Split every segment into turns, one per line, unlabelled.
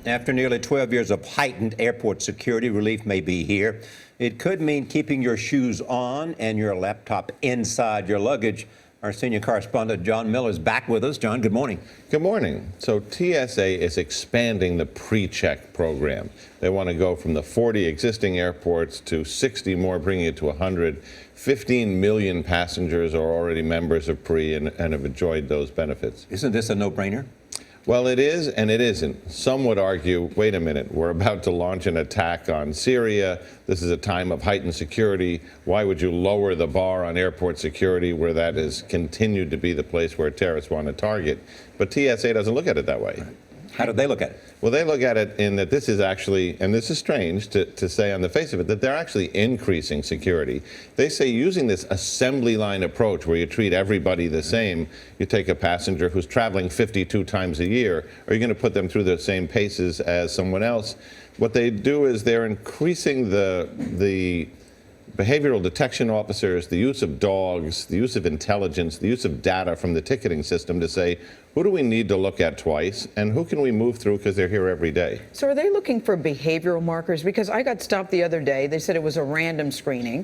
After nearly 12 years of heightened airport security, relief may be here. It could mean keeping your shoes on and your laptop inside your luggage. Our senior correspondent, John Miller, is back with us. John, good morning.
Good morning. So TSA is expanding the pre-check program. They want to go from the 40 existing airports to 60 more, bringing it to 100. 15 million passengers are already members of pre and have enjoyed those benefits.
Isn't this a no-brainer?
Well, it is and it isn't. Some would argue, wait a minute, we're about to launch an attack on Syria. This is a time of heightened security. Why would you lower the bar on airport security where that has continued to be the place where terrorists want to target? But TSA doesn't look at it that way.
How do they look at it?
Well, they look at it in that this is actually, and this is strange to say on the face of it, that they're actually increasing security. They say using this assembly line approach where you treat everybody the same, you take a passenger who's traveling 52 times a year, are you going to put them through the same paces as someone else? What they do is they're increasing the behavioral detection officers, the use of dogs, the use of intelligence, the use of data from the ticketing system to say, who do we need to look at twice and who can we move through because they're here every day?
So are they looking for behavioral markers? Because I got stopped the other day. They said it was a random screening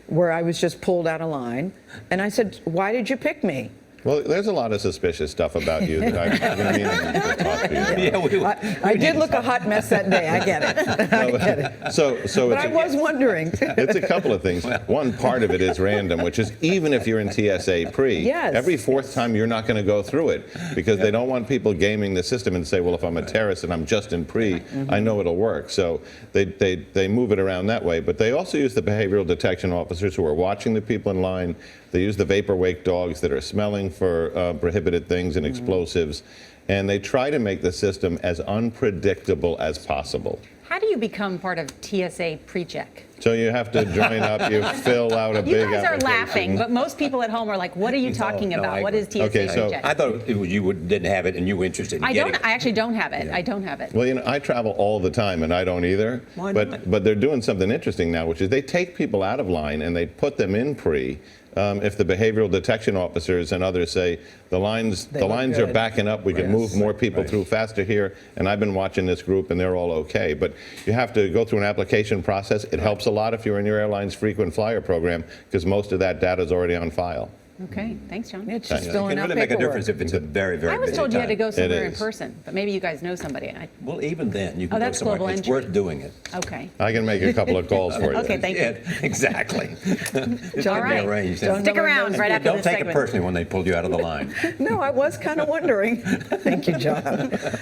where I was just pulled out of line. And I said, why did you pick me?
Well, there's a lot of suspicious stuff about you that I've been meaning to talk to you about.
I did look a hot mess that day. I get it. I get it.
But
I was wondering.
It's a couple of things. One part of it is random, which is even if you're in TSA pre,
yes,
every fourth time you're not going to go through it because they don't want people gaming the system and say, well, if I'm a terrorist and I'm just in pre, I know it'll work. So they move it around that way. But they also use the behavioral detection officers who are watching the people in line. They use the vapor wake dogs that are smelling for prohibited things and explosives. And they try to make the system as unpredictable as possible.
How do you become part of TSA PreCheck?
So you have to join up, you fill out a big application.
You guys are laughing, but most people at home are like, what are you talking about? What is TSA PreCheck?
I thought you didn't have it and you were interested in getting it.
I actually don't have it. I don't have it.
Well, you know, I travel all the time and I don't either.
Why not?
But they're doing something interesting now, which is they take people out of line and they put them in pre. If the behavioral detection officers and others say the lines are backing up, we can move more people through faster here, and I've been watching this group and they're all okay. But you have to go through an application process. It helps a lot if you're in your airline's frequent flyer program because most of that data is already on file.
Okay, thanks, John.
It's just
It
filling
can
out
really make a
paperwork.
difference if it's a very, very
I was
busy
told you had to
time.
go somewhere in
is.
person, but maybe you guys know somebody.
Well, even then, you can
Oh,
go
that's
somewhere.
global
It's
entry.
worth doing it.
Okay.
I can make a couple of calls for you.
Okay, thank you.
Yeah, exactly. It's
All right.
arranged.
Stick around right after
Don't
this
take it
segment.
personally when they pulled you out of the line.
No, I was kind of wondering. Thank you, John.